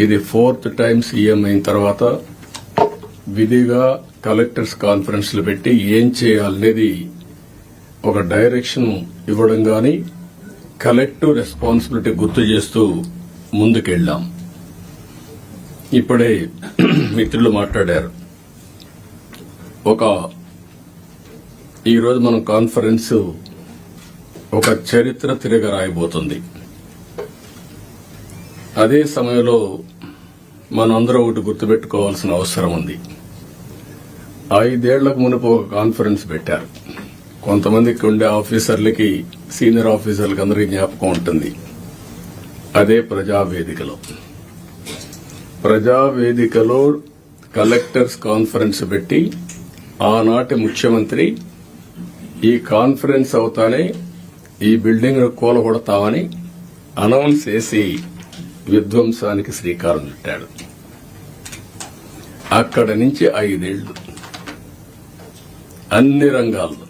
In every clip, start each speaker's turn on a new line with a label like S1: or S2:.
S1: ఇది 4th time CM అయిన తర్వాత విధిగా కలెక్టర్స్ కాన్ఫరెన్స్లు పెట్టి ఏం చేయాలనేది ఒక డైరెక్షన్ ఇవ్వడం గాని కలెక్టివ్ రెస్పాన్సిబిలిటీ గుర్తు చేస్తూ ముందుకెళ్లాం. ఇప్పుడే మిత్రులు మాట్లాడారు. ఈరోజు మనం కాన్ఫరెన్స్ ఒక చరిత్ర తిరగ రాయబోతుంది. అదే సమయంలో మనందరం ఒకటి గుర్తుపెట్టుకోవాల్సిన అవసరం ఉంది. 5 ఏళ్లకు మునుపు ఒక కాన్ఫరెన్స్ పెట్టారు. కొంతమందికి ఉండే ఆఫీసర్లకి, సీనియర్ ఆఫీసర్లకి అందరికీ జ్ఞాపకం ఉంటుంది. అదే ప్రజావేదికలో కలెక్టర్స్ కాన్ఫరెన్స్ పెట్టి ఆనాటి ముఖ్యమంత్రి ఈ కాన్ఫరెన్స్ అవుతానే ఈ బిల్డింగ్ కూలగొడతామని అనౌన్స్ చేసి విధ్వంసానికి శ్రీకారం చుట్టాడు. అక్కడ నుంచి 5 ఏళ్లు అన్ని రంగాల్లో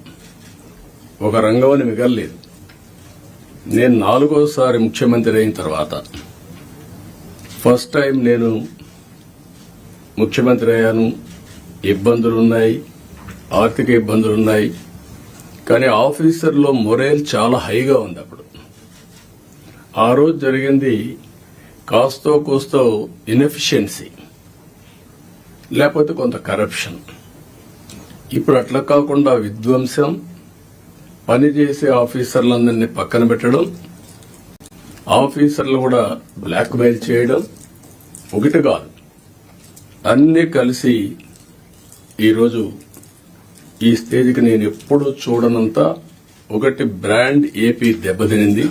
S1: ఒక రంగం అని మిగల్లేదు. నేను 4వసారి ముఖ్యమంత్రి అయిన తర్వాత ఫస్ట్ టైం నేను ముఖ్యమంత్రి అయ్యాను. ఇబ్బందులున్నాయి, ఆర్థిక ఇబ్బందులున్నాయి. కానీ ఆఫీసర్లో మొరేల్ చాలా హైగా ఉంది. అప్పుడు ఆ రోజు జరిగింది కాస్తో కూస్తో ఇన్ఎఫిషియన్సీ, లేకపోతే కొంత కరప్షన్. ఇప్పుడు అట్లా కాకుండా విధ్వంసం, పనిచేసే ఆఫీసర్లందరినీ పక్కన పెట్టడం, ఆఫీసర్లు కూడా బ్లాక్ మెయిల్ చేయడం, ఒకటి కాదు అన్నీ కలిసి ఈరోజు ఈ స్టేజ్కి నేను ఎప్పుడూ చూడనంత ఒకటి బ్రాండ్ ఏపీ దెబ్బతినింది.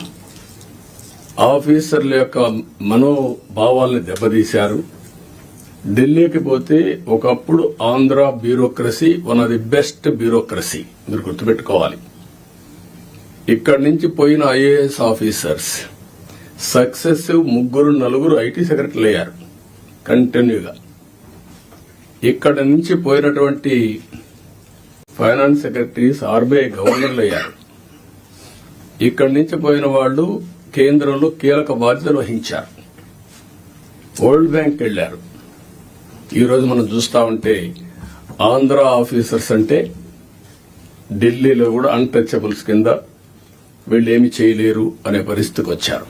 S1: ఆఫీసర్ల యొక్క మనోభావాల్ని దెబ్బతీశారు. ఢిల్లీకి పోతే ఒకప్పుడు Andhra bureaucracy one of the best bureaucracy, మీరు గుర్తుపెట్టుకోవాలి. ఇక్కడి నుంచి పోయిన ఐఏఎస్ ఆఫీసర్స్ సక్సెసివ్ 3-4 ఐటీ సెక్రటరీలు అయ్యారు కంటిన్యూగా. ఇక్కడ నుంచి పోయినటువంటి ఫైనాన్స్ సెక్రటరీస్ ఆర్బీఐ గవర్నర్లు అయ్యారు. ఇక్కడి నుంచి పోయిన వాళ్లు కేంద్రంలో కీలక బాధ్యతలు వహించారు. వరల్డ్ బ్యాంక్ వెళ్లారు. ఈరోజు మనం చూస్తా ఉంటే ఆంధ్ర ఆఫీసర్స్ అంటే ఢిల్లీలో కూడా అన్టచబుల్స్ కింద వీళ్ళేమి చేయలేరు అనే పరిస్థితికి వచ్చారు.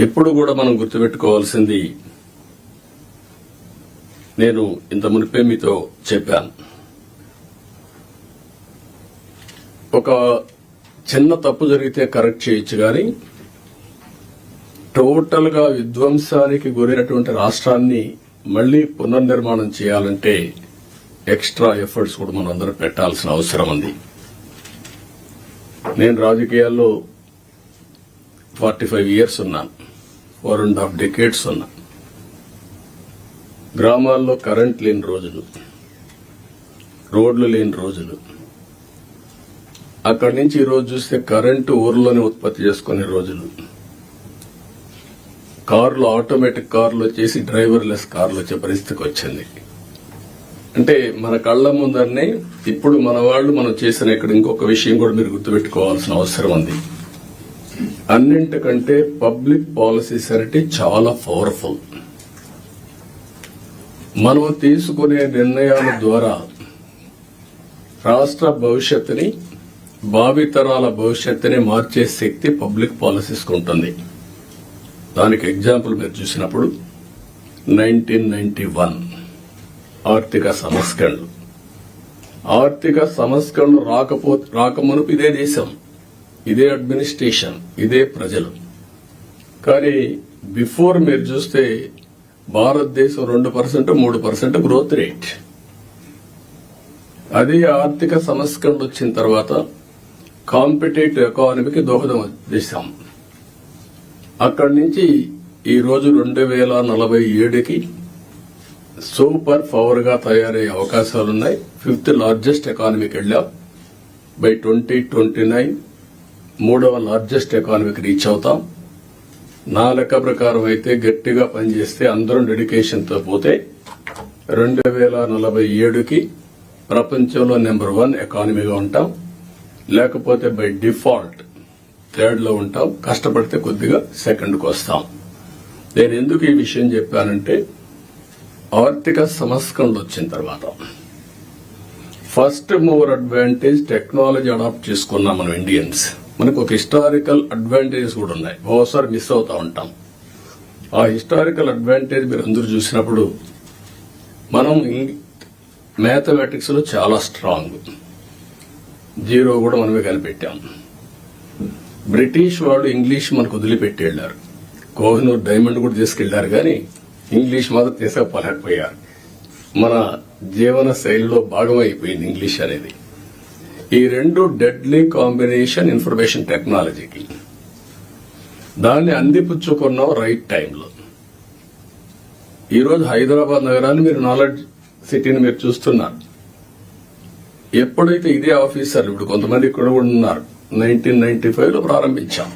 S1: ఎప్పుడు కూడా మనం గుర్తుపెట్టుకోవాల్సింది, నేను ఇంత మునిపే మీతో చెప్పాను, ఒక చిన్న తప్పు జరిగితే కరెక్ట్ చేయొచ్చు కానీ టోటల్ గా విధ్వంసానికి గురైనటువంటి రాష్ట్రాన్ని మళ్లీ పునర్నిర్మాణం చేయాలంటే ఎక్స్ట్రా ఎఫర్ట్స్ కూడా మనం అందరం పెట్టాల్సిన అవసరం ఉంది. నేను రాజకీయాల్లో 45 years ఉన్నాను, 4.5 decades ఉన్నా. గ్రామాల్లో కరెంట్ లేని రోజులు, రోడ్లు లేని రోజులు, అక్కడి నుంచి ఈరోజు చూస్తే కరెంటు ఊర్లోనే ఉత్పత్తి చేసుకునే రోజులు, కార్లు ఆటోమేటిక్ కార్లు వచ్చేసి డ్రైవర్లెస్ కార్లు వచ్చే పరిస్థితికి వచ్చింది. అంటే మన కళ్ల ముందరనే ఇప్పుడు మన వాళ్ళు మనం చేసిన ఇక్కడ ఇంకొక విషయం కూడా మీరు గుర్తుపెట్టుకోవాల్సిన అవసరం ఉంది. అన్నింటికంటే పబ్లిక్ పాలసీస్ అంటే చాలా పవర్ఫుల్. మనం తీసుకునే నిర్ణయాల ద్వారా రాష్ట్ర భవిష్యత్తుని, భావితరాల భవిష్యత్తుని మార్చే శక్తి పబ్లిక్ పాలసీస్కి ఉంటుంది. దానికి ఎగ్జాంపుల్ మీరు చూసినప్పుడు 1991 ఆర్థిక సంస్కరణలు రాకమునుపు ఇదే దేశం, ఇదే అడ్మినిస్ట్రేషన్, ఇదే ప్రజలు. కానీ బిఫోర్ మీరు చూస్తే భారతదేశం 2%, 3% గ్రోత్ రేట్. అదే ఆర్థిక సంస్కరణలు వచ్చిన తర్వాత కాంపిటేటివ్ ఎకానమీకి దోహదం చేశాం. అక్కడి నుంచి ఈ రోజు 2047కి సూపర్ పవర్ గా తయారయ్యే అవకాశాలున్నాయి. 5th లార్జెస్ట్ ఎకానమీకి వెళ్ళాం. బై 2029 3వ లార్జెస్ట్ ఎకానమీకి రీచ్ అవుతాం. నా లెక్క ప్రకారం అయితే గట్టిగా పనిచేస్తే అందరం డెడికేషన్తో పోతే 2047కి ప్రపంచంలో నెంబర్ 1 ఎకానమీగా ఉంటాం. లేకపోతే బై డిఫాల్ట్ 3rd లో ఉంటాం. కష్టపడితే కొద్దిగా 2ndకు వస్తాం. నేను ఎందుకు ఈ విషయం చెప్పానంటే ఆర్థిక సంస్కరణలు వచ్చిన తర్వాత first mover advantage technology adopt చేసుకున్నాం మనం ఇండియన్స్. మనకు ఒక హిస్టారికల్ అడ్వాంటేజెస్ కూడా ఉన్నాయి, ఓసారి మిస్ అవుతా ఉంటాం. ఆ హిస్టారికల్ అడ్వాంటేజ్ మీరు అందరూ చూసినప్పుడు మనం మ్యాథమెటిక్స్ లో చాలా స్ట్రాంగ్, జీరో కూడా మనమే కనిపెట్టాం. బ్రిటిష్ వాళ్ళు ఇంగ్లీష్ మనకు వదిలిపెట్టి వెళ్లారు, కోహినూర్ డైమండ్ కూడా తీసుకెళ్లారు, కానీ ఇంగ్లీష్ మాత్రం తీసుకుపోలేకపోయారు. మన జీవన శైలిలో భాగం అయిపోయింది ఇంగ్లీష్ అనేది. ఈ రెండు డెడ్లీ కాంబినేషన్ ఇన్ఫర్మేషన్ టెక్నాలజీకి. దాన్ని అందిపుచ్చుకున్నాం రైట్ టైంలో. ఈరోజు హైదరాబాద్ నగరాన్ని మీరు నాలెడ్జ్ సిటీని మీరు చూస్తున్నారు. ఎప్పుడైతే ఇదే ఆఫీసర్లు ఇప్పుడు కొంతమంది ఇక్కడ కూడా ఉన్నారు, 1995లో ప్రారంభించాం.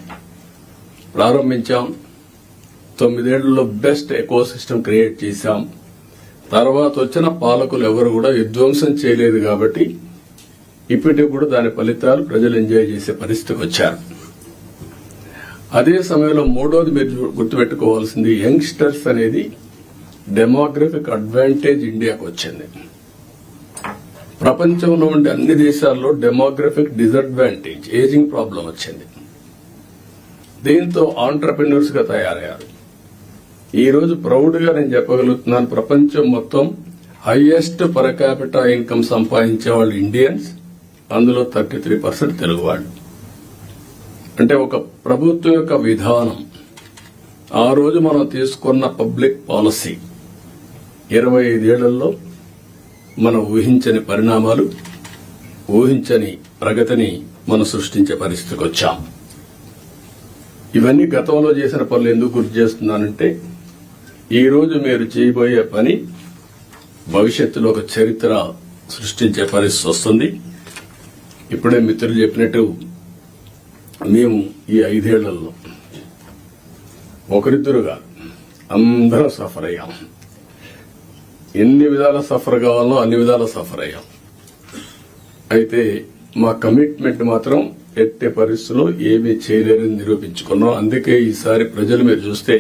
S1: 9 ఏళ్లలో బెస్ట్ ఎకో సిస్టమ్ క్రియేట్ చేశాం. తర్వాత వచ్చిన పాలకులు ఎవరు కూడా విధ్వంసం చేయలేదు కాబట్టి ఇప్పటికి కూడా దాని ఫలితాలు ప్రజలు ఎంజాయ్ చేసే పరిస్థితికి వచ్చారు. అదే సమయంలో మూడోది మీరు గుర్తుపెట్టుకోవాల్సింది, యంగ్స్టర్స్ అనేది డెమోగ్రఫిక్ అడ్వాంటేజ్ ఇండియాకు వచ్చింది. ప్రపంచంలో ఉండే అన్ని దేశాల్లో డెమోగ్రఫిక్ డిసడ్వాంటేజ్, ఏజింగ్ ప్రాబ్లం వచ్చింది. దీంతో ఆంటర్ప్రెన్యూర్స్ గా తయారయ్యారు. ఈ రోజు ప్రౌడ్ గా నేను చెప్పగలుగుతున్నాను, ప్రపంచం మొత్తం హైయెస్ట్ పర్ క్యాపిటా ఇన్కమ్ సంపాదించే వాళ్ళు ఇండియన్స్, అందులో 33% తెలుగు వాళ్ళు. అంటే ఒక ప్రభుత్వం యొక్క విధానం, ఆ రోజు మనం తీసుకున్న పబ్లిక్ పాలసీ 25 ఏళ్లలో మనం ఊహించని పరిణామాలు, ఊహించని ప్రగతిని మనం సృష్టించే పరిస్థితికి వచ్చాం. ఇవన్నీ గతంలో చేసిన పనులు ఎందుకు గుర్తు చేస్తున్నానంటే, ఈ రోజు మీరు చేయబోయే పని భవిష్యత్తులో ఒక చరిత్ర సృష్టించే పరిస్థితి వస్తుంది. ఇప్పుడే మిత్రులు చెప్పినట్టు మేము ఈ 5 ఏళ్లలో ఒకరిద్దరుగా అందరం సఫర్ అయ్యాం. ఎన్ని విధాల సఫర్ కావాలో అన్ని విధాల సఫర్ అయ్యాం. అయితే మా కమిట్మెంట్ మాత్రం ఎట్టి పరిస్థితుల్లో ఏమీ చేయలేరని నిరూపించుకున్నాం. అందుకే ఈసారి ప్రజలు మీరు చూస్తే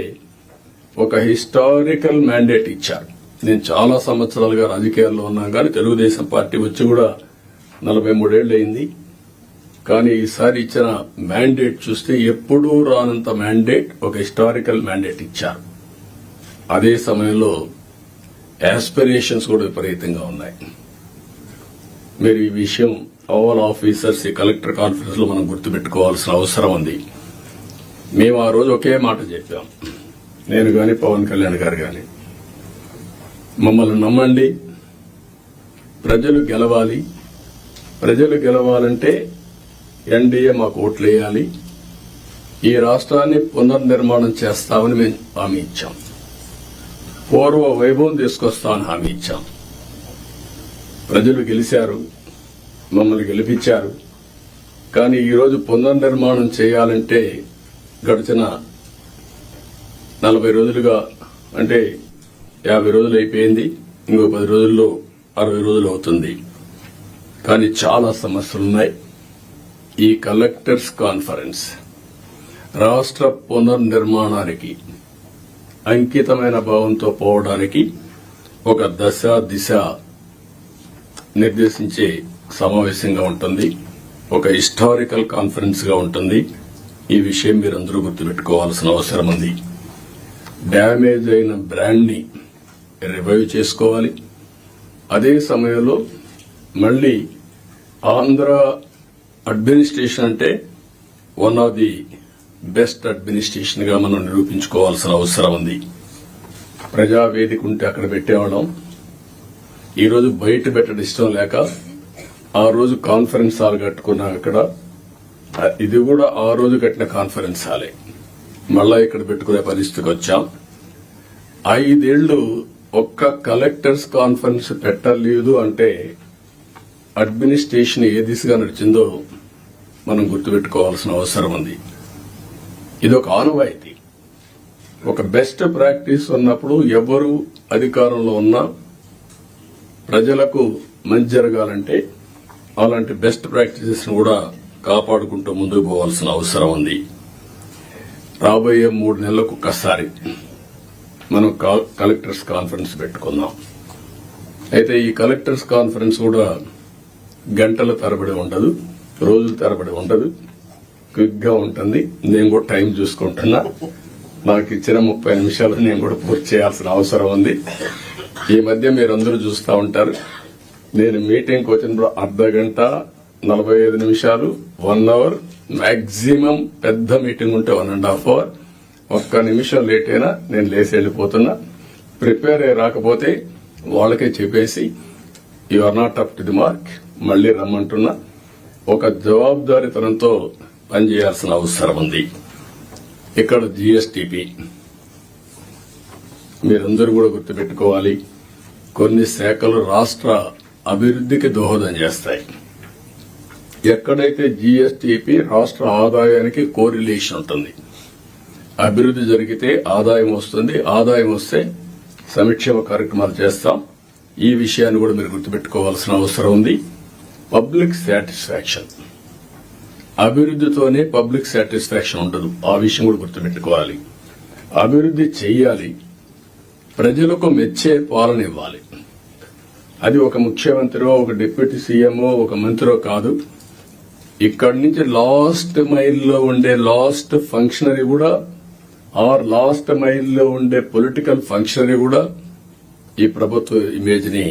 S1: ఒక హిస్టారికల్ మ్యాండేట్ ఇచ్చారు. నేను చాలా సంవత్సరాలుగా రాజకీయాల్లో ఉన్నాను, కానీ తెలుగుదేశం పార్టీ వచ్చి కూడా 43 ఏళ్లు అయింది. కానీ ఈసారి ఇచ్చిన మ్యాండేట్ చూస్తే ఎప్పుడూ రానంత మ్యాండేట్, ఒక హిస్టారికల్ మ్యాండేట్ ఇచ్చారు. అదే సమయంలో యాస్పిరేషన్స్ కూడా విపరీతంగా ఉన్నాయి. మీరు ఈ విషయం ఆల్ ఆఫీసర్స్ ఈ కలెక్టర్ కాన్ఫరెన్స్ లో మనం గుర్తుపెట్టుకోవాల్సిన అవసరం ఉంది. మేము ఆ రోజు ఒకే మాట చెప్పాం, నేను గాని పవన్ కళ్యాణ్ గారు గాని, మమ్మల్ని నమ్మండి, ప్రజలు గెలవాలి. ప్రజలు గెలవాలంటే ఎన్డీఏ మాకు ఓట్లేయాలి. ఈ రాష్ట్రాన్ని పునర్నిర్మాణం చేస్తామని మేము హామీ ఇచ్చాం. పూర్వ వైభవం తీసుకొస్తామని హామీ ఇచ్చాం. ప్రజలు గెలిచారు, మమ్మల్ని గెలిపించారు. కానీ ఈరోజు పునర్నిర్మాణం చేయాలంటే గడిచిన 40 రోజులుగా, అంటే 50 రోజులు అయిపోయింది, ఇంకో 10 రోజుల్లో 60 రోజులు అవుతుంది. కానీ చాలా సమస్యలున్నాయి. ఈ కలెక్టర్స్ కాన్ఫరెన్స్ రాష్ట్ర పునర్నిర్మాణానికి అంకితమైన భావంతో పోవడానికి ఒక దశ దిశ నిర్దేశించే సమావేశంగా ఉంటుంది. ఒక హిస్టారికల్ కాన్ఫరెన్స్ గా ఉంటుంది. ఈ విషయం మీరందరూ గుర్తుపెట్టుకోవాల్సిన అవసరం ఉంది. డ్యామేజ్ అయిన బ్రాండ్ ని రివైవ్ చేసుకోవాలి. అదే సమయంలో మళ్లీ ఆంధ్ర అడ్మినిస్ట్రేషన్ అంటే one of the best administration గా మనం నిరూపించుకోవాల్సిన అవసరం ఉంది. ప్రజావేదిక ఉంటే అక్కడ పెట్టేవాళ్ళం. ఈరోజు బయట పెట్టడం ఇష్టం లేక ఆ రోజు కాన్ఫరెన్స్ హాల్ కట్టుకున్నాం. ఇక్కడ ఇది కూడా ఆ రోజు కట్టిన కాన్ఫరెన్స్ హాలే, మళ్ళా ఇక్కడ పెట్టుకునే పరిస్థితికి వచ్చాం. 5 ఏళ్లు ఒక్క కలెక్టర్స్ కాన్ఫరెన్స్ పెట్టలేదు అంటే అడ్మినిస్ట్రేషన్ ఏ దిశగా నడిచిందో మనం గుర్తుపెట్టుకోవాల్సిన అవసరం ఉంది. ఇది ఒక ఆనవాయితీ. ఒక బెస్ట్ ప్రాక్టీస్ ఉన్నప్పుడు ఎవరు అధికారంలో ఉన్నా ప్రజలకు మంచి జరగాలంటే అలాంటి బెస్ట్ ప్రాక్టీసెస్ కూడా కాపాడుకుంటూ ముందుకు పోవాల్సిన అవసరం ఉంది. రాబోయే 3 నెలలకు ఒక్కసారి మనం కలెక్టర్స్ కాన్ఫరెన్స్ పెట్టుకున్నాం. అయితే ఈ కలెక్టర్స్ కాన్ఫరెన్స్ కూడా గంటల తరబడి ఉండదు, రోజుల తరబడి ఉండదు, క్విక్ గా ఉంటుంది. నేను కూడా టైం చూసుకుంటున్నా. నాకు ఇచ్చిన 30 నిమిషాలు నేను కూడా పూర్తి చేయాల్సిన అవసరం ఉంది. ఈ మధ్య మీరందరూ చూస్తూ ఉంటారు, నేను మీటింగ్కి వచ్చినప్పుడు అర్ధ గంట 45 నిమిషాలు 1 అవర్, మాక్సిమం పెద్ద మీటింగ్ ఉంటే 1.5 అవర్. ఒక్క నిమిషం లేట్ అయినా నేను లేచి వెళ్ళిపోతున్నా. ప్రిపేర్ అయ్యి రాకపోతే వాళ్ళకే చెప్పేసి you are not up to the mark, మళ్లీ రమ్మంటున్నా. ఒక జవాబుదారీతనంతో పనిచేయాల్సిన అవసరం ఉంది. ఇక్కడ జీఎస్టీపీ మీరందరూ కూడా గుర్తుపెట్టుకోవాలి. కొన్ని శాఖలు రాష్ట్ర అభివృద్ధికి దోహదం చేస్తాయి. ఎక్కడైతే జీఎస్టీపీ రాష్ట్ర ఆదాయానికి కోరిలేషన్ ఉంటుంది, అభివృద్ధి జరిగితే ఆదాయం వస్తుంది, ఆదాయం వస్తే సంక్షేమ కార్యక్రమాలు చేస్తాం. ఈ విషయాన్ని కూడా మీరు గుర్తుపెట్టుకోవాల్సిన అవసరం ఉంది. పబ్లిక్ సాటిస్ఫాక్షన్, అభివృద్ధితోనే పబ్లిక్ సాటిస్ఫాక్షన్ ఉండదు. ఆ విషయం కూడా గుర్తుపెట్టుకోవాలి. అభివృద్ధి చెయ్యాలి, ప్రజలకు మెచ్చే పాలన ఇవ్వాలి. అది ఒక ముఖ్యమంత్రో, ఒక డిప్యూటీ సీఎంఓ, ఒక మంత్రో కాదు. ఇక్కడి నుంచి లాస్ట్ మైల్లో ఉండే లాస్ట్ ఫంక్షనరీ కూడా, ఆర్ లాస్ట్ మైల్లో ఉండే పొలిటికల్ ఫంక్షనరీ కూడా ఈ ప్రభుత్వ ఇమేజ్ ని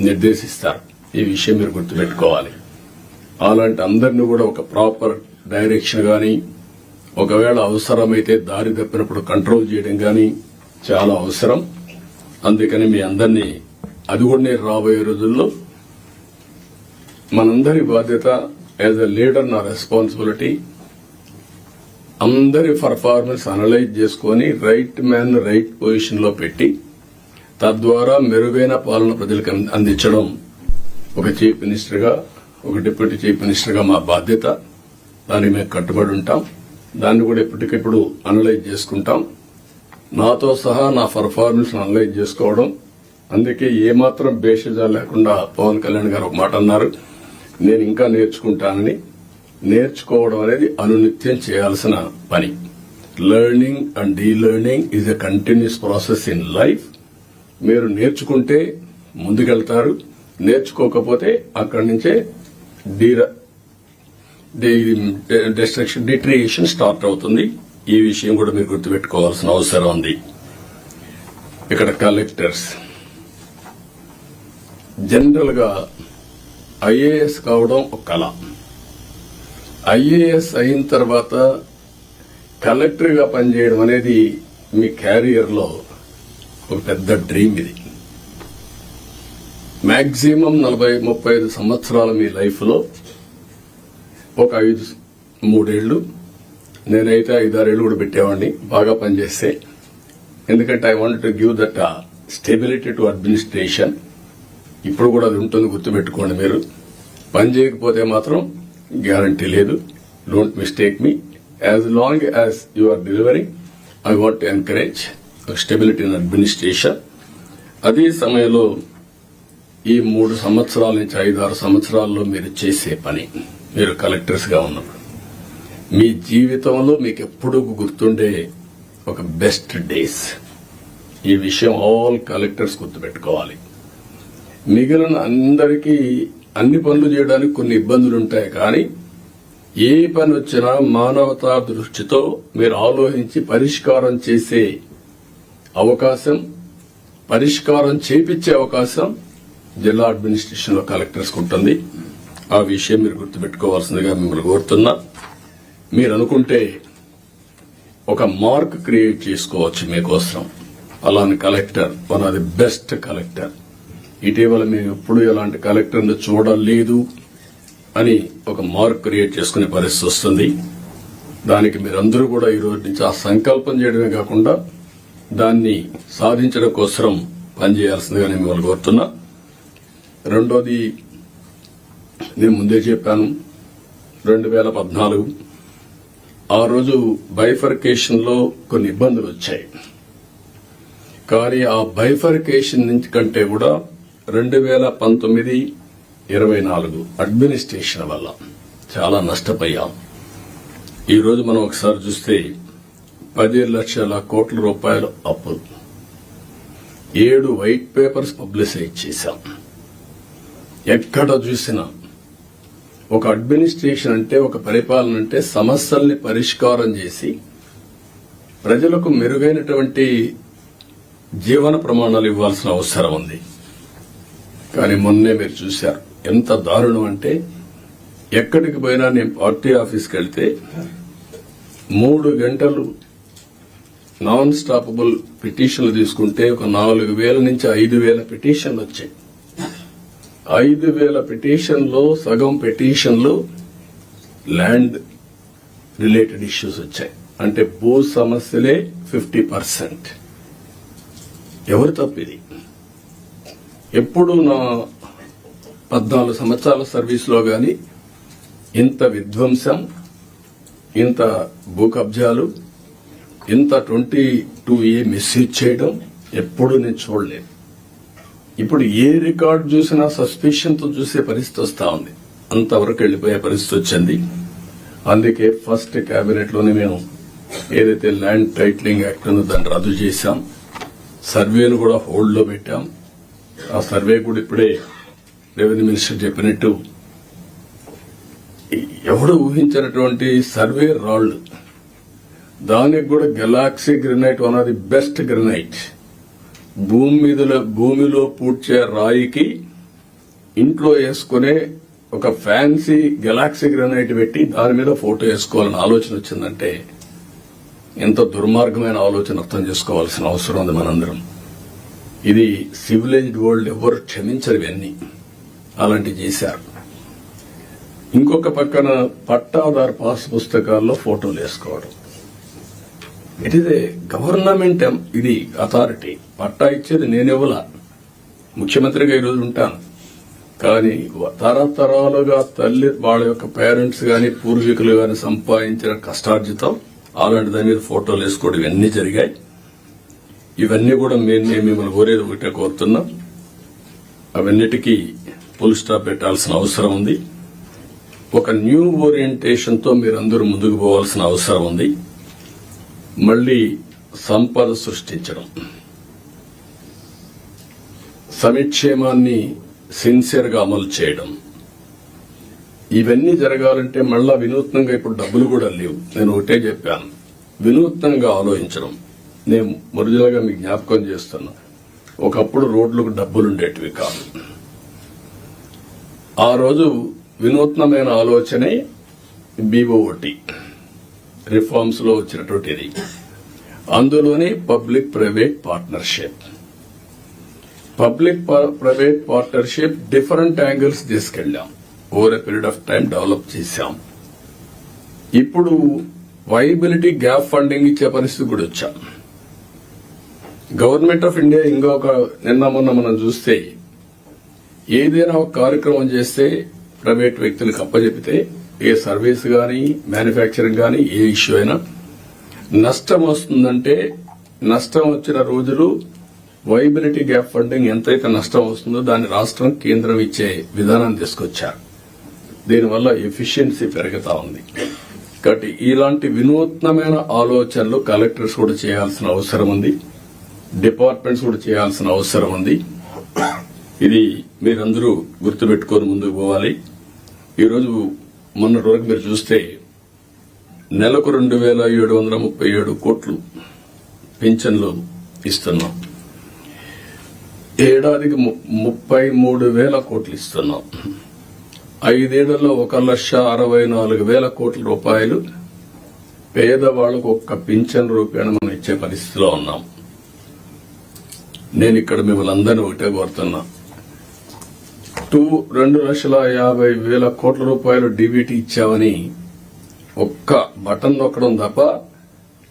S1: నిర్దేశిస్తారు. ఈ విషయం మీరు గుర్తుపెట్టుకోవాలి. అలాంటి అందరినీ కూడా ఒక ప్రాపర్ డైరెక్షన్ గాని, ఒకవేళ అవసరమైతే దారి తప్పినప్పుడు కంట్రోల్ చేయడం గాని చాలా అవసరం. అందుకని మీ అందరినీ, అది కూడా నేను రాబోయే రోజుల్లో మనందరి బాధ్యత యాజ్ ఎ లీడర్, నా రెస్పాన్సిబిలిటీ అందరి పర్ఫార్మెన్స్ అనలైజ్ చేసుకుని రైట్ మ్యాన్ రైట్ పొజిషన్ లో పెట్టి తద్వారా మెరుగైన పాలన ప్రజలకు అందించడం ఒక చీఫ్ మినిస్టర్ గా, ఒక డిప్యూటీ చీఫ్ మినిస్టర్ గా మా బాధ్యత. దానికి మేము కట్టుబడి ఉంటాం. దాన్ని కూడా ఎప్పటికెప్పుడు అనలైజ్ చేసుకుంటాం. నాతో సహా నా పర్ఫార్మెన్స్ అనలైజ్ చేసుకోవడం. అందుకే ఏమాత్రం బేషజా లేకుండా పవన్ కళ్యాణ్ గారు ఒక మాట అన్నారు, నేను ఇంకా నేర్చుకుంటానని. నేర్చుకోవడం అనేది అనునిత్యం చేయాల్సిన పని. Learning and delearning is a continuous process in life. మీరు నేర్చుకుంటే ముందుకెళ్తారు, నేర్చుకోకపోతే అక్కడి నుంచే డిట్రియేషన్ స్టార్ట్ అవుతుంది. ఈ విషయం కూడా మీరు గుర్తుపెట్టుకోవాల్సిన అవసరం ఉంది. ఇక్కడ కలెక్టర్స్ జనరల్ గా ఐఏఎస్ కావడం ఒక కళ. ఐఏఎస్ అయిన తర్వాత కలెక్టర్ గా పనిచేయడం అనేది మీ క్యారియర్ లో ఒక పెద్ద డ్రీమ్. ఇది మాక్సిమం 40-35 సంవత్సరాల మీ లైఫ్ లో ఒక 3 ఏళ్లు, నేనైతే 5-6 ఏళ్లు కూడా పెట్టేవాడిని బాగా పనిచేస్తే. ఎందుకంటే I want to give that stability to administration. ఇప్పుడు కూడా అది ఉంటుంది, గుర్తుపెట్టుకోండి. మీరు పని చేయకపోతే మాత్రం గ్యారంటీ లేదు. Don't mistake me. As long as you are delivering, I want to encourage stability in administration. అదే సమయంలో ఈ 3 సంవత్సరాల నుంచి 5-6 సంవత్సరాల్లో మీరు చేసే పని, మీరు కలెక్టర్స్ గా ఉన్నప్పుడు మీ జీవితంలో మీకు ఎప్పుడూ గుర్తుండే ఒక బెస్ట్ డేస్. ఈ విషయం ఆల్ కలెక్టర్స్ గుర్తుపెట్టుకోవాలి. మిగిలిన అందరికీ అన్ని పనులు చేయడానికి కొన్ని ఇబ్బందులు ఉంటాయి, కానీ ఏ పని వచ్చినా మానవతా దృష్టితో మీరు ఆలోచించి పరిష్కారం చేసే అవకాశం, పరిష్కారం చేపించే అవకాశం జిల్లా అడ్మినిస్ట్రేషన్ లో కలెక్టర్స్ ఉంటుంది. ఆ విషయం మీరు గుర్తుపెట్టుకోవాల్సిందిగా మిమ్మల్ని కోరుతున్నా. మీరు అనుకుంటే ఒక మార్క్ క్రియేట్ చేసుకోవచ్చు మీకోసం. అలాంటి collector, one of the best collector. ఇటీవల మేము ఎప్పుడు ఇలాంటి కలెక్టర్ని చూడలేదు అని ఒక మార్క్ క్రియేట్ చేసుకునే పరిస్థితి వస్తుంది. దానికి మీరందరూ కూడా ఈ రోజు నుంచి ఆ సంకల్పం చేయడమే కాకుండా దాన్ని సాధించడం కోసం పనిచేయాల్సిందిగా నేను మిమ్మల్ని కోరుతున్నా. రెండోది, నేను ముందే చెప్పాను, 2014 ఆ రోజు బైఫర్కేషన్ లో కొన్ని ఇబ్బందులు వచ్చాయి. కానీ ఆ బైఫర్కేషన్ నుంచి కంటే కూడా 2019-24 అడ్మినిస్ట్రేషన్ వల్ల చాలా నష్టపోయాం. ఈ రోజు మనం ఒకసారి చూస్తే 10 లక్షల కోట్ల రూపాయలు అప్పు 7 వైట్ పేపర్స్ పబ్లిసైజ్ చేశాం. ఎక్కడ చూసినా ఒక అడ్మినిస్ట్రేషన్ అంటే, ఒక పరిపాలన అంటే సమస్యల్ని పరిష్కారం చేసి ప్రజలకు మెరుగైనటువంటి జీవన ప్రమాణాలు ఇవ్వాల్సిన అవసరం ఉంది. కానీ మొన్నే మీరు చూశారు ఎంత దారుణం అంటే, ఎక్కడికి పోయినా నేను పార్టీ ఆఫీస్కి వెళ్తే 3 గంటలు నాన్ స్టాపబుల్ పిటిషన్లు తీసుకుంటే ఒక 4,000 నుంచి 5,000 పిటిషన్లు వచ్చాయి. 5,000 పిటిషన్లో సగం పిటిషన్లు ల్యాండ్ రిలేటెడ్ ఇష్యూస్ వచ్చాయి. అంటే భూ సమస్యలే 50%. ఎవరు తప్పిది? ఎప్పుడు నా 14 సంవత్సరాల సర్వీస్లో గాని ఇంత విధ్వంసం, ఇంత భూ కబ్జాలు, ఇంత 22A మిస్యూజ్ చేయడం ఎప్పుడు నేను చూడలేదు. ఇప్పుడు ఏ రికార్డు చూసినా సస్పిషన్ తో చూసే పరిస్థితి వస్తా ఉంది. అంతవరకు వెళ్లిపోయే పరిస్థితి వచ్చింది. అందుకే ఫస్ట్ కేబినెట్ లోనే మేము ఏదైతే ల్యాండ్ టైటిలింగ్ యాక్ట్ ఉందో దాన్ని రద్దు చేశాం. సర్వేను కూడా హోల్డ్ లో పెట్టాం. ఆ సర్వే కూడా ఇప్పుడే రెవెన్యూ మినిస్టర్ చెప్పినట్టు ఎవడు ఊహించినటువంటి సర్వే రాళ్లు, దానికి కూడా Galaxy granite one of the best granite. భూమిలో పూడ్చే రాయికి ఇంట్లో వేసుకునే ఒక ఫ్యాన్సీ గెలాక్సీ గ్రెనైట్ పెట్టి దాని మీద ఫోటో వేసుకోవాలని ఆలోచన వచ్చిందంటే ఎంత దుర్మార్గమైన ఆలోచన అర్థం చేసుకోవాల్సిన అవసరం ఉంది మనందరం. ఇది సివిలైజ్డ్ వరల్డ్ ఎవరు క్షమించరు. ఇవన్నీ అలాంటివి చేశారు. ఇంకొక పక్కన పట్టాదారు పాస్ పుస్తకాల్లో ఫోటోలు వేసుకోవడం. ఇట్ ఈస్ ఏ గవర్నమెంట్, ఇది అథారిటీ. పట్టా ఇచ్చేది నేనెవలా, ముఖ్యమంత్రిగా ఈరోజు ఉంటాను. కానీ తరతరాలుగా తల్లి వాళ్ళ యొక్క పేరెంట్స్ గాని పూర్వీకులు గాని సంపాదించిన కష్టార్జితం అలాంటి దాని మీద ఫోటోలు వేసుకోవడం ఇవన్నీ జరిగాయి. ఇవన్నీ కూడా నేను మిమ్మల్ని కోరేది ఒకటే కోరుతున్నాం, అవన్నిటికీ ఫుల్ స్టాప్ పెట్టాల్సిన అవసరం ఉంది. ఒక న్యూ ఓరియంటేషన్ తో మీరందరూ ముందుకు పోవాల్సిన అవసరం ఉంది. మళ్లీ సంపద సృష్టించడం, సంక్షేమాన్ని సిన్సియర్ గా అమలు చేయడం, ఇవన్నీ జరగాలంటే మళ్ళా వినూత్నంగా ఇప్పుడు డబ్బులు కూడా లేవు. నేను ఒకటే చెప్పాను, వినూత్నంగా ఆలోచించడం. నేను ఒరిజినల్గా మీకు జ్ఞాపకం చేస్తున్నా, ఒకప్పుడు రోడ్లకు డబ్బులుండేటివి కాదు. ఆ రోజు వినూత్నమైన ఆలోచనే BOT రిఫార్మ్స్ లో వచ్చినటువంటిది. అందులోనే public private partnership. Public private partnership different angles తీసుకెళ్లాం. Over a period of time develop చేశాం. ఇప్పుడు వైబిలిటీ గ్యాప్ ఫండింగ్ ఇచ్చే పరిస్థితి కూడా వచ్చాం. గవర్నమెంట్ ఆఫ్ ఇండియా ఇంకొక నిన్న మొన్న మనం చూస్తే ఏదైనా ఒక కార్యక్రమం చేస్తే ప్రైవేట్ వ్యక్తులకు అప్పచెపితే ఏ సర్వీస్ గాని మ్యానుఫ్యాక్చరింగ్ గాని ఏ ఇష్యూ అయినా నష్టం వస్తుందంటే నష్టం వచ్చిన రోజులు వైబిలిటీ గ్యాప్ ఫండింగ్ ఎంతైతే నష్టం వస్తుందో దాన్ని రాష్ట్రం కేంద్రం ఇచ్చే విధానాన్ని తీసుకొచ్చారు. దీనివల్ల ఎఫిషియన్సీ పెరుగుతా ఉంది. కాబట్టి ఇలాంటి వినూత్నమైన ఆలోచనలు కలెక్టర్స్ కూడా చేయాల్సిన అవసరం ఉంది, డిపార్ట్మెంట్స్ కూడా చేయాల్సిన అవసరం ఉంది. ఇది మీరందరూ గుర్తుపెట్టుకొని ముందుకు పోవాలి. ఈరోజు మొన్నటి వరకు మీరు చూస్తే నెలకు 2,737 కోట్లు పింఛన్లు ఇస్తున్నాం. ఏడాదికి 33,000 కోట్లు ఇస్తున్నాం. 5 ఏళ్లలో 1,64,000 కోట్ల రూపాయలు పేదవాళ్లకు ఒక్క పింఛన్ రూపేణ మనం ఇచ్చే పరిస్థితిలో ఉన్నాం. నేను ఇక్కడ మిమ్మల్ని అందరినీ ఒకటే కోరుతున్నా, 2,50,000 కోట్ల రూపాయలు డీబీటీ ఇచ్చామని ఒక్క బటన్ నొక్కడం తప్ప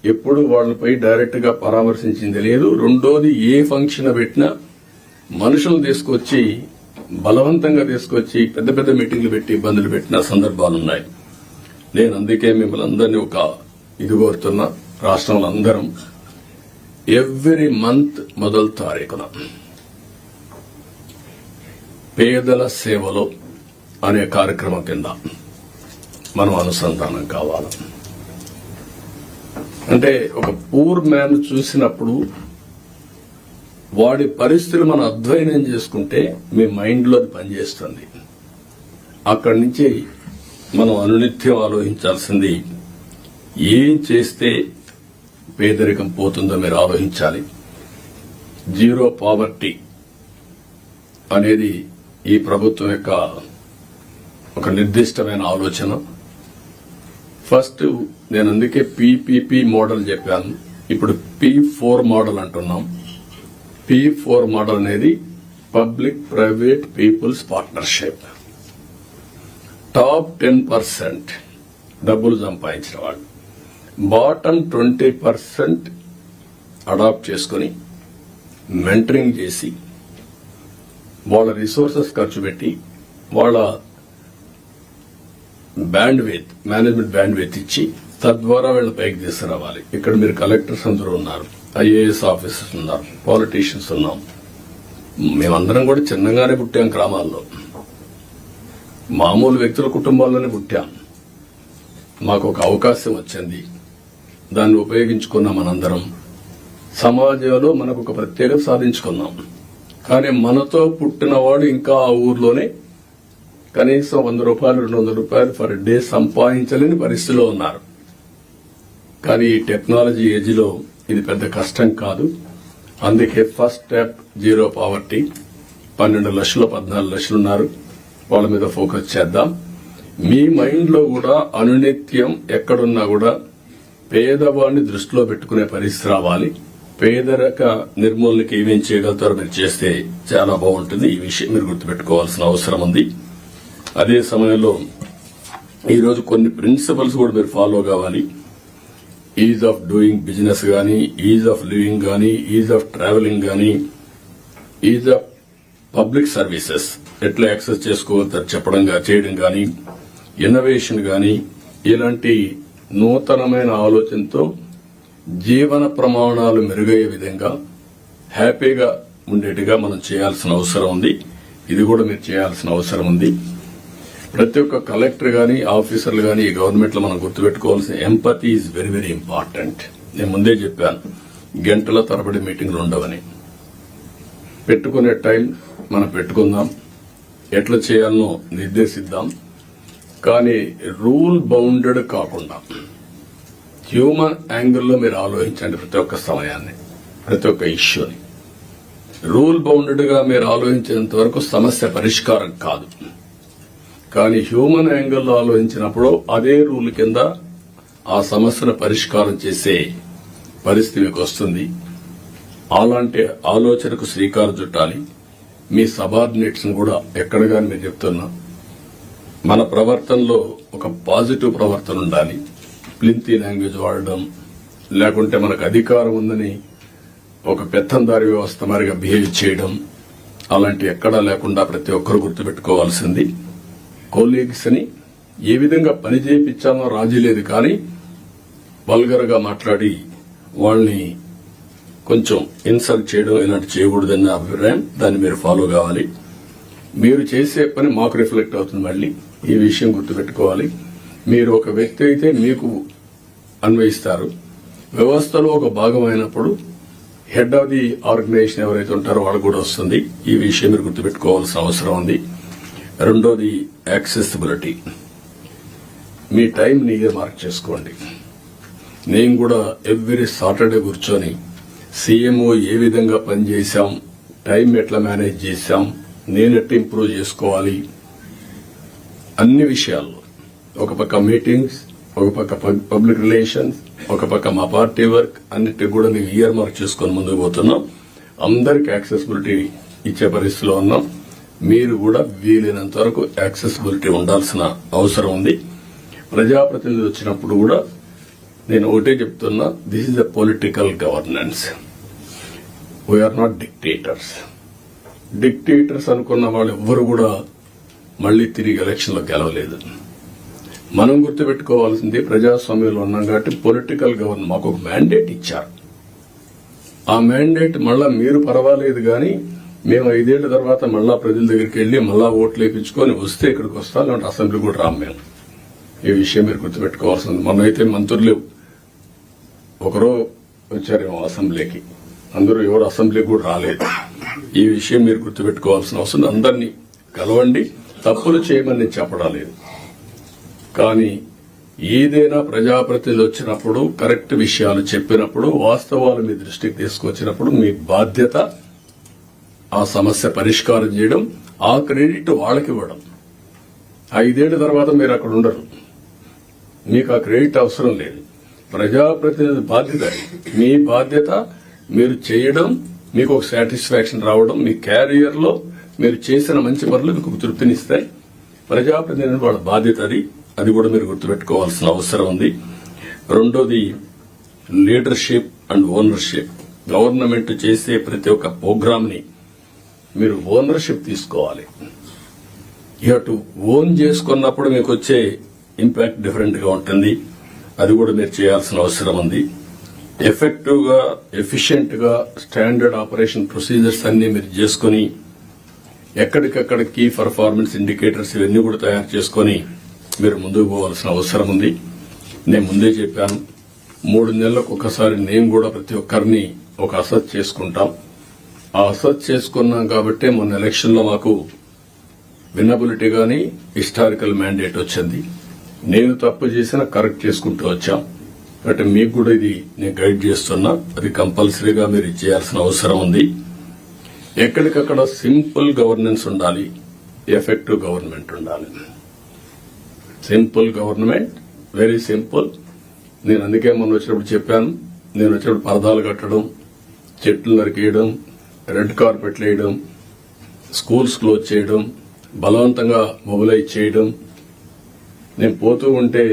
S1: ఎప్పుడు వాళ్లపై డైరెక్ట్ గా పరామర్శించింది లేదు. రెండోది, ఏ ఫంక్షన్ పెట్టినా మనుషులు తీసుకొచ్చి బలవంతంగా తీసుకొచ్చి పెద్ద పెద్ద మీటింగ్లు పెట్టి ఇబ్బందులు పెట్టిన సందర్భాలున్నాయి. నేను అందుకే మిమ్మల్ని అందరినీ ఒక ఇది కోరుతున్నా, రాష్ట్రంలో అందరం ఎవ్రీ మంత్ మొదటి తారీఖున పేదల సేవలో అనే కార్యక్రమం కింద మనం అనుసంధానం కావాలి. అంటే ఒక పూర్ మ్యాన్ చూసినప్పుడు వాడి పరిస్థితులు మనం అధ్యయనం చేసుకుంటే మీ మైండ్లో అది పనిచేస్తుంది. అక్కడి నుంచి మనం అనునిత్యం ఆలోచించాల్సింది ఏం చేస్తే పేదరికం పోతుందో మీరు ఆలోచించాలి. జీరో పావర్టీ అనేది ఈ ప్రభుత్వం యొక్క ఒక నిర్దిష్టమైన ఆలోచన. ఫస్ట్ నేను అందుకే పీపీపీ మోడల్ చెప్పాను. ఇప్పుడు P4 మోడల్ అంటున్నాం. P4 మోడల్ అనేది public private people's partnership. Top 10% డబ్బులు సంపాదించిన వాళ్ళు బాటమ్ 20% అడాప్ట్ చేసుకుని మెంటరింగ్ చేసి వాళ్ళ రిసోర్సెస్ ఖర్చు పెట్టి వాళ్ళ మేనేజ్మెంట్ బ్యాండ్విడ్త్ ఇచ్చి తద్వారా వీళ్ళ పైకి తీసుకురావాలి. ఇక్కడ మీరు కలెక్టర్స్ అందరూ ఉన్నారు, ఐఏఎస్ ఆఫీసర్స్ ఉన్నారు, పాలిటీషియన్స్ ఉన్నాం. మేమందరం కూడా చిన్నగానే పుట్టాం, గ్రామాల్లో మామూలు వ్యక్తుల కుటుంబాల్లోనే పుట్టాం. మాకు ఒక అవకాశం వచ్చింది, దాన్ని ఉపయోగించుకున్నాం. మనందరం సమాజంలో మనకు ఒక ప్రత్యేకత సాధించుకున్నాం. కానీ మనతో పుట్టినవాడు ఇంకా ఆ ఊర్లోనే కనీసం 100 రూపాయలు 200 రూపాయలు పర్ డే సంపాదించలేని పరిస్థితిలో ఉన్నారు. కానీ ఈ టెక్నాలజీ ఏజ్ లో ఇది పెద్ద కష్టం కాదు. అందుకే ఫస్ట్ స్టెప్ జీరో పావర్టీ. 12 లక్షలు 14 లక్షలు ఉన్నారు, వాళ్ళ మీద ఫోకస్ చేద్దాం. మీ మైండ్ లో కూడా అనునిత్యం ఎక్కడున్నా కూడా పేదవాడిని దృష్టిలో పెట్టుకునే పరిస్థితి రావాలి. పేదరిక నిర్మూలనకి ఏమేం చేయగలుగుతారో మీరు చేస్తే చాలా బాగుంటుంది. ఈ విషయం మీరు గుర్తుపెట్టుకోవాల్సిన అవసరం ఉంది. అదే సమయంలో ఈరోజు కొన్ని ప్రిన్సిపల్స్ కూడా మీరు ఫాలో కావాలి. ఈజ్ ఆఫ్ డూయింగ్ బిజినెస్ గానీ, ఈజ్ ఆఫ్ లివింగ్ గానీ, ఈజ్ ఆఫ్ ట్రావెలింగ్ గానీ, ఈజ్ ఆఫ్ పబ్లిక్ సర్వీసెస్ ఎట్లా యాక్సెస్ చేసుకోగలుగుతారు చెప్పడం చేయడం గానీ, ఇన్నోవేషన్ గానీ, ఇలాంటి నూతనమైన ఆలోచనతో జీవన ప్రమాణాలు మెరుగయ్యే విధంగా హ్యాపీగా ఉండేట్టుగా మనం చేయాల్సిన అవసరం ఉంది. ఇది కూడా మీరు చేయాల్సిన అవసరం ఉంది. ప్రతి ఒక్క కలెక్టర్ గానీ, ఆఫీసర్లు గానీ, ఈ గవర్నమెంట్ లో మనం గుర్తుపెట్టుకోవాల్సిన empathy is very very important. నేను ముందే చెప్పాను, గంటల తరబడి మీటింగ్లు ఉండవని. పెట్టుకునే టైం మనం పెట్టుకుందాం, ఎట్లా చేయాలనో నిర్దేశిద్దాం. కానీ రూల్ బౌండెడ్ కాకుండా హ్యూమన్ యాంగిల్లో మీరు ఆలోచించండి. ప్రతి ఒక్క సమయాన్ని, ప్రతి ఒక్క ఇష్యూని రూల్ బౌండెడ్ గా మీరు ఆలోచించేంత వరకు సమస్య పరిష్కారం కాదు. కానీ హ్యూమన్ యాంగిల్లో ఆలోచించినప్పుడు అదే రూల్ కింద ఆ సమస్యను పరిష్కారం చేసే పరిస్థితి మీకు వస్తుంది. అలాంటి ఆలోచనకు శ్రీకారం చుట్టాలి. మీ సబార్డినేట్స్ కూడా ఎక్కడ గాని మీరు చెప్తున్నా, మన ప్రవర్తనలో ఒక పాజిటివ్ ప్రవర్తన ఉండాలి. ప్లింతీ లాంగ్వేజ్ వాడడం, లేకుంటే మనకు అధికారం ఉందని ఒక పెత్తందారి వ్యవస్థ మరిగా బిహేవ్ చేయడం, అలాంటి ఎక్కడా లేకుండా ప్రతి ఒక్కరు గుర్తుపెట్టుకోవాల్సింది. కొలీగ్స్ ని ఏ విధంగా పని చేయించాలో రాజీ లేదు, కానీ వల్గర్ గా మాట్లాడి వాళ్ళని కొంచెం ఇన్సల్ట్ చేయడం ఇలాంటి చేయకూడదన్న అభిప్రాయం. దాన్ని మీరు ఫాలో కావాలి. మీరు చేసే పని మాకు రిఫ్లెక్ట్ అవుతుంది. మళ్ళీ ఈ విషయం గుర్తుపెట్టుకోవాలి. మీరు ఒక వ్యక్తి అయితే మీకు అన్వయిస్తారు. వ్యవస్థలో ఒక భాగం అయినప్పుడు హెడ్ ఆఫ్ ది ఆర్గనైజేషన్ ఎవరైతే ఉంటారో వాళ్ళకు కూడా వస్తుంది. ఈ విషయం మీరు గుర్తుపెట్టుకోవాల్సిన అవసరం ఉంది. రెండోది యాక్సెసిబిలిటీ. మీ టైం నీగే మార్క్ చేసుకోండి. నేను కూడా ఎవ్రీ సాటర్డే కూర్చొని సీఎంఓ ఏ విధంగా పనిచేశాం, టైం ఎట్లా మేనేజ్ చేశాం, నేను ఎట్లా ఇంప్రూవ్ చేసుకోవాలి, అన్ని విషయాల్లో ఒక పక్క మీటింగ్స్, ఒక పక్క పబ్లిక్ రిలేషన్స్, ఒక పక్క మా పార్టీ వర్క్, అన్నిటికి కూడా నేను ఇయర్ మార్క్ చేసుకుని ముందుకు పోతున్నాం. అందరికి యాక్సెసిబిలిటీ ఇచ్చే పరిస్థితిలో ఉన్నాం. మీరు కూడా వీలైనంత వరకు యాక్సెసిబిలిటీ ఉండాల్సిన అవసరం ఉంది. ప్రజాప్రతినిధులు వచ్చినప్పుడు కూడా నేను ఒకటే చెప్తున్నా, this is the political governance. We are not dictators. Dictators అనుకున్న వాళ్ళు ఎవ్వరు కూడా మళ్లీ తిరిగి ఎలక్షన్ లో గెలవలేదు. మనం గుర్తుపెట్టుకోవాల్సింది, ప్రజాస్వామ్యంలో ఉన్నాం కాబట్టి పొలిటికల్ గవర్నెన్స్ మాకు ఒక మ్యాండేట్ ఇచ్చారు. ఆ మ్యాండేట్ మళ్ళా మీరు పర్వాలేదు కానీ మేము 5 ఏళ్ల తర్వాత మళ్ళా ప్రజల దగ్గరికి వెళ్లి మళ్ళా ఓట్లు వేయించుకొని వస్తే ఇక్కడికి వస్తాం, లేదంటే అసెంబ్లీ కూడా రాం మేము. ఈ విషయం మీరు గుర్తుపెట్టుకోవాల్సింది. మొన్నైతే మంత్రులు ఒకరో వచ్చారేమో అసెంబ్లీకి, అందరూ ఎవరు అసెంబ్లీకి కూడా రాలేదు. ఈ విషయం మీరు గుర్తుపెట్టుకోవాల్సిన అవసరం. అందరినీ కలవండి, తప్పులు చేయమని నేను చెప్పడం లేదు. కానీ ఏదైనా ప్రజాప్రతినిధులు వచ్చినప్పుడు కరెక్ట్ విషయాలు చెప్పినప్పుడు వాస్తవాలు మీ దృష్టికి తీసుకొచ్చినప్పుడు మీ బాధ్యత ఆ సమస్య పరిష్కారం చేయడం, ఆ క్రెడిట్ వాళ్ళకి ఇవ్వడం. 5 ఏళ్ల తర్వాత మీరు అక్కడ ఉండరు, మీకు ఆ క్రెడిట్ అవసరం లేదు. ప్రజాప్రతినిధి బాధ్యత, మీ బాధ్యత మీరు చేయడం, మీకు ఒక సాటిస్ఫాక్షన్ రావడం, మీ క్యారియర్ లో మీరు చేసిన మంచి పనులు మీకు తృప్తినిస్తాయి. ప్రజాప్రతినిధి వాళ్ళ బాధ్యత అది కూడా మీరు గుర్తుపెట్టుకోవాల్సిన అవసరం ఉంది. రెండోది లీడర్షిప్ అండ్ ఓనర్షిప్. గవర్నమెంట్ చేసే ప్రతి ఒక్క ప్రోగ్రామ్ ని మీరు ఓనర్షిప్ తీసుకోవాలి. యూ టు ఓన్ చేసుకున్నప్పుడు మీకు వచ్చే ఇంపాక్ట్ డిఫరెంట్ గా ఉంటుంది. అది కూడా మీరు చేయాల్సిన అవసరం ఉంది. ఎఫెక్టివ్ గా, ఎఫిషియెంట్ గా స్టాండర్డ్ ఆపరేషన్ ప్రొసీజర్స్ అన్ని మీరు చేసుకుని ఎక్కడికక్కడ కీ పర్ఫార్మెన్స్ ఇండికేటర్స్ ఇవన్నీ కూడా తయారు చేసుకుని మీరు ముందుకు పోవాల్సిన అవసరం ఉంది. నేను ముందే చెప్పాను, 3 నెలలకు ఒకసారి నేను కూడా ప్రతి ఒక్కరిని ఒక అసెస్ చేసుకుంటాం. ఆ అసెస్ చేసుకున్నాం కాబట్టి మొన్న ఎలక్షన్ లో మాకు వినబిలిటీ గాని హిస్టారికల్ మ్యాండేట్ వచ్చింది. నేను తప్పు చేసినా కరెక్ట్ చేసుకుంటూ వచ్చాం. కాబట్టి మీకు కూడా ఇది నేను గైడ్ చేస్తున్నా. అది కంపల్సరీగా మీరు చేయాల్సిన అవసరం ఉంది. ఎక్కడికక్కడ సింపుల్ గవర్నెన్స్ ఉండాలి, ఎఫెక్టివ్ గవర్నమెంట్ ఉండాలి. Simple government, very simple. నేను అందుకే మొన్న వచ్చినప్పుడు చెప్పాను, నేను వచ్చినప్పుడు పరదాలు కట్టడం, చెట్లు నరికేయడం, రెడ్ కార్పెట్లు వేయడం, స్కూల్స్ క్లోజ్ చేయడం, బలవంతంగా మొబిలైజ్ చేయడం, నేను పోతూ ఉంటే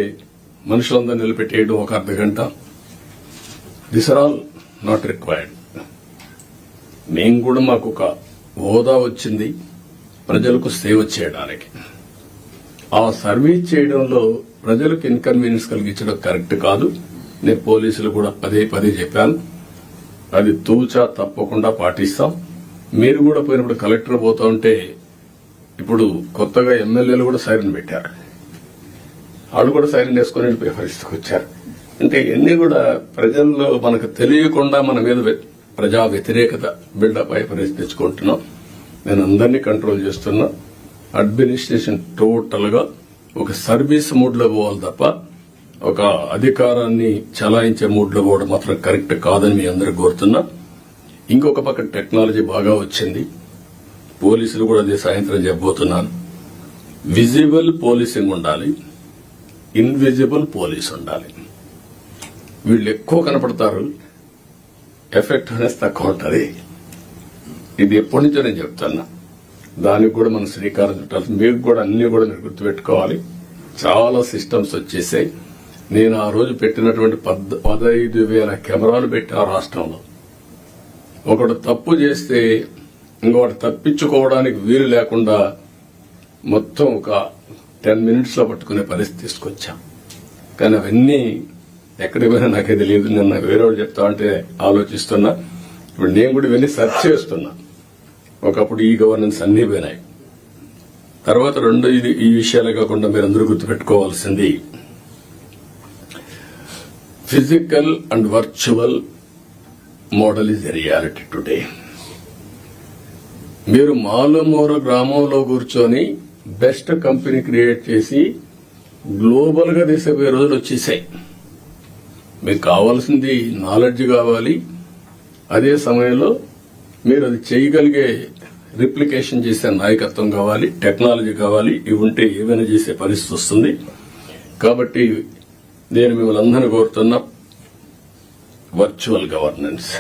S1: మనుషులందరూ నిలబెట్టేయడం ఒక అర్ధగంట. This are all not required. మేము కూడా మాకు ఒక హోదా వచ్చింది ప్రజలకు సేవ చేయడానికి. ఆ సర్వీస్ చేయడంలో ప్రజలకు ఇన్కన్వీనియన్స్ కలిగించడం కరెక్ట్ కాదు. నేను పోలీసులు కూడా పదే చెప్పాను, అది తూచా తప్పకుండా పాటిస్తాం. మీరు కూడా పోయినప్పుడు కలెక్టర్ పోతా ఉంటే ఇప్పుడు కొత్తగా ఎమ్మెల్యేలు కూడా సైరన్ పెట్టారు. వాళ్ళు కూడా సైరన్ వేసుకుని వెళ్ళిపోయే పరిస్థితికి వచ్చారు. అంటే ఇవన్నీ కూడా ప్రజల్లో మనకు తెలియకుండా మన మీద ప్రజా వ్యతిరేకత బిల్డప్ అయ్యే పరిస్థితి తెచ్చుకుంటున్నాం. నేను అందరినీ కంట్రోల్ చేస్తున్నా. అడ్మినిస్ట్రేషన్ టోటల్ గా ఒక సర్వీస్ మూడ్ లో పోవాలి తప్ప ఒక అధికారాన్ని చలాయించే మూడ్ లో పోవడం మాత్రం కరెక్ట్ కాదని మీ అందరూ కోరుతున్నా. ఇంకొక పక్క టెక్నాలజీ బాగా వచ్చింది. పోలీసులు కూడా అదే సాయంత్రం చెప్పబోతున్నాను. విజిబుల్ పోలీసింగ్ ఉండాలి, ఇన్విజిబుల్ పోలీస్ ఉండాలి. వీళ్ళు ఎక్కువ కనపడతారు, ఎఫెక్టివ్నెస్ తక్కువ ఉంటుంది. ఇది ఎప్పటి నుంచో నేను చెప్తున్నా. దానికి కూడా మనం శ్రీకారం చుట్టాలి. మీకు కూడా అన్ని కూడా మీరు గుర్తుపెట్టుకోవాలి. చాలా సిస్టమ్స్ వచ్చేసాయి. నేను ఆ రోజు పెట్టినటువంటి 15,000 కెమెరాలు పెట్టా రాష్ట్రంలో. ఒకడు తప్పు చేస్తే ఇంకొకటి తప్పించుకోవడానికి వీలు లేకుండా మొత్తం ఒక 10 మినిట్స్ లో పట్టుకునే పరిస్థితి తీసుకొచ్చాం. కానీ అవన్నీ ఎక్కడికి పోయినా నాకే తెలియదు. నిన్న వేరే వాళ్ళు చెప్తా అంటే ఆలోచిస్తున్నా. ఇప్పుడు నేను కూడా ఇవన్నీ సెర్చ్ చేస్తున్నా. ఒకప్పుడు ఈ గవర్నెన్స్ అన్ని పోయినాయి. తర్వాత ఈ విషయాలే కాకుండా మీరందరూ గుర్తుపెట్టుకోవాల్సింది physical and virtual model is a reality today. మీరు మారుమూల గ్రామంలో కూర్చొని బెస్ట్ కంపెనీ క్రియేట్ చేసి గ్లోబల్ గా తీసుకుపోయే రోజులు వచ్చేసాయి. మీకు కావాల్సింది నాలెడ్జ్ కావాలి, అదే సమయంలో మీరు అది చేయగలిగే రిప్లికేషన్ చేసే నాయకత్వం కావాలి, టెక్నాలజీ కావాలి. ఇవి ఉంటే ఏమైనా చేసే పరిస్థితి వస్తుంది. కాబట్టి నేను మిమ్మల్ని అందరినీ కోరుతున్నా వర్చువల్ గవర్నెన్స్.